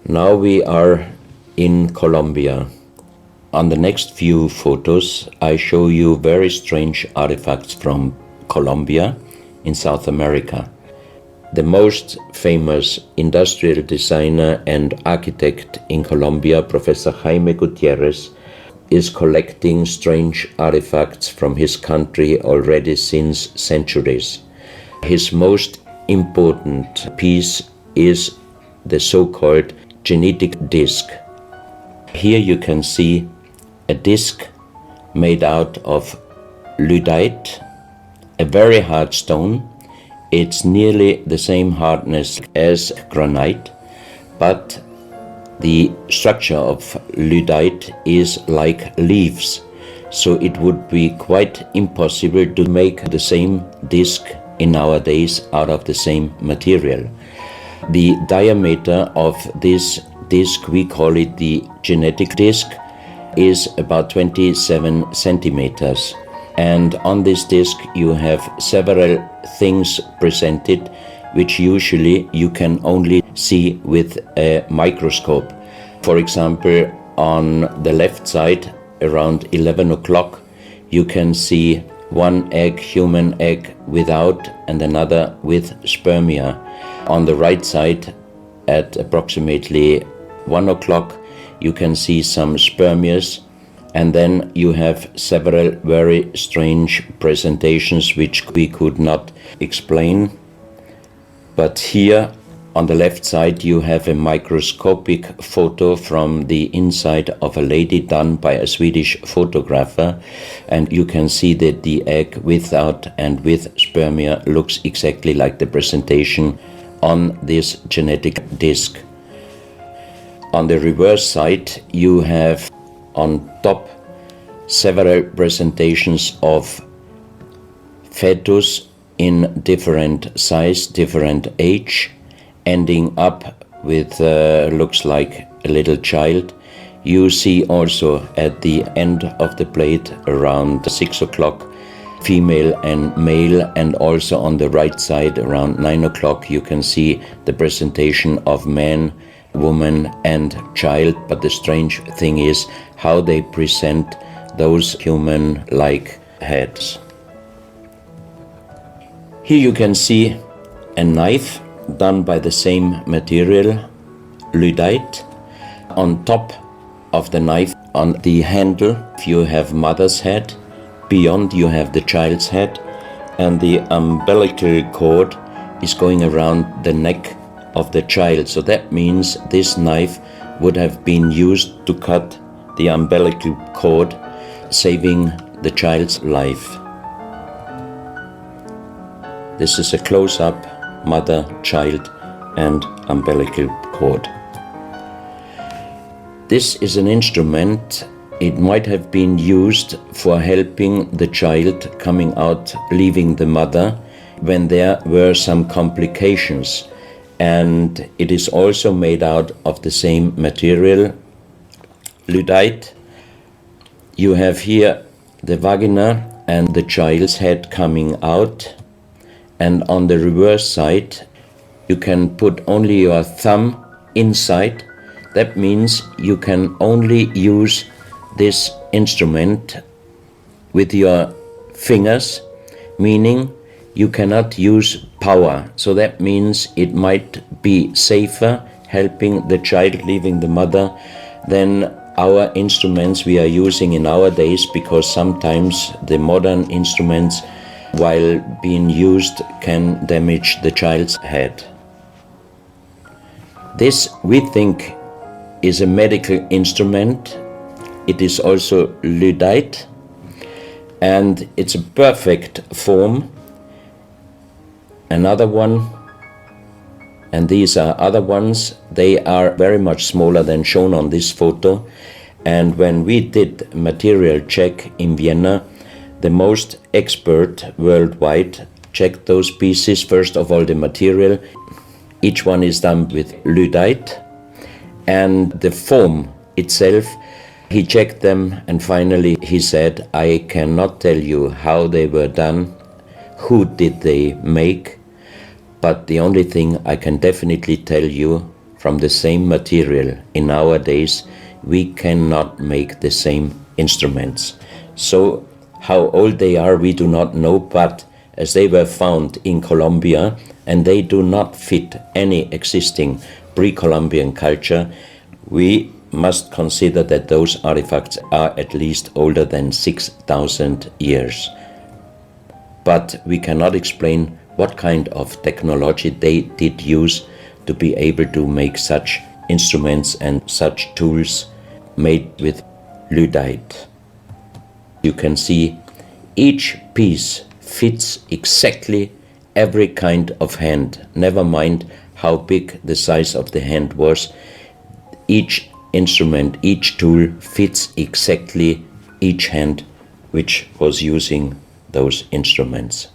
Now we are in Colombia. On the next few photos, I show you very strange artifacts from Colombia in South America. The most famous industrial designer and architect in Colombia, Professor Jaime Gutierrez, is collecting strange artifacts from his country already since centuries. His most important piece is the so-called genetic disc. Here you can see a disc made out of lyddite, a very hard stone. It's nearly the same hardness as granite, but the structure of lyddite is like leaves, so it would be quite impossible to make the same disc in our days out of the same material. The diameter of this disc, we call it the genetic disc, is about 27 centimeters. And on this disc you have several things presented which usually you can only see with a microscope. For example, on the left side, around 11 o'clock, you can see one egg, human egg, without and another with spermia. On the right side, at approximately 1 o'clock, you can see some spermias, and then you have several very strange presentations which we could not explain. But here on the left side you have a microscopic photo from the inside of a lady done by a Swedish photographer, and you can see that the egg without and with spermia looks exactly like the presentation on this genetic disc. On the reverse side you have on top several presentations of fetus in different size, different age, ending up with looks like a little child. You see also at the end of the plate around 6 o'clock female and male, and also on the right side around 9 o'clock you can see the presentation of man, woman and child. But the strange thing is how they present those human-like heads. Here you can see a knife done by the same material, lyddite. On top of the knife, on the handle, you have mother's head, beyond you have the child's head, and the umbilical cord is going around the neck of the child. So that means this knife would have been used to cut the umbilical cord, saving the child's life. This is a close-up mother, child and umbilical cord. This is an instrument. It might have been used for helping the child coming out, leaving the mother, when there were some complications. And it is also made out of the same material, lyddite. You have here the vagina and the child's head coming out, and on the reverse side you can put only your thumb inside. That means you can only use this instrument with your fingers, meaning you cannot use power. So that means it might be safer helping the child leaving the mother than our instruments we are using in our days, because sometimes the modern instruments, while being used, can damage the child's head. This, we think, is a medical instrument. It is also lyddite, and it's a perfect form. Another one, and these are other ones, they are very much smaller than shown on this photo. And when we did material check in Vienna, the most expert worldwide checked those pieces. First of all, the material. Each one is done with lyddite, and the form itself, he checked them, and finally he said, I cannot tell you how they were done, who did they make, but the only thing I can definitely tell you, from the same material in nowadays, we cannot make the same instruments. So how old they are, we do not know, but as they were found in Colombia and they do not fit any existing pre-Columbian culture, we must consider that those artifacts are at least older than 6,000 years. But we cannot explain what kind of technology they did use to be able to make such instruments and such tools made with lyddite. You can see each piece fits exactly every kind of hand, never mind how big the size of the hand was. Each instrument, each tool fits exactly each hand which was using those instruments.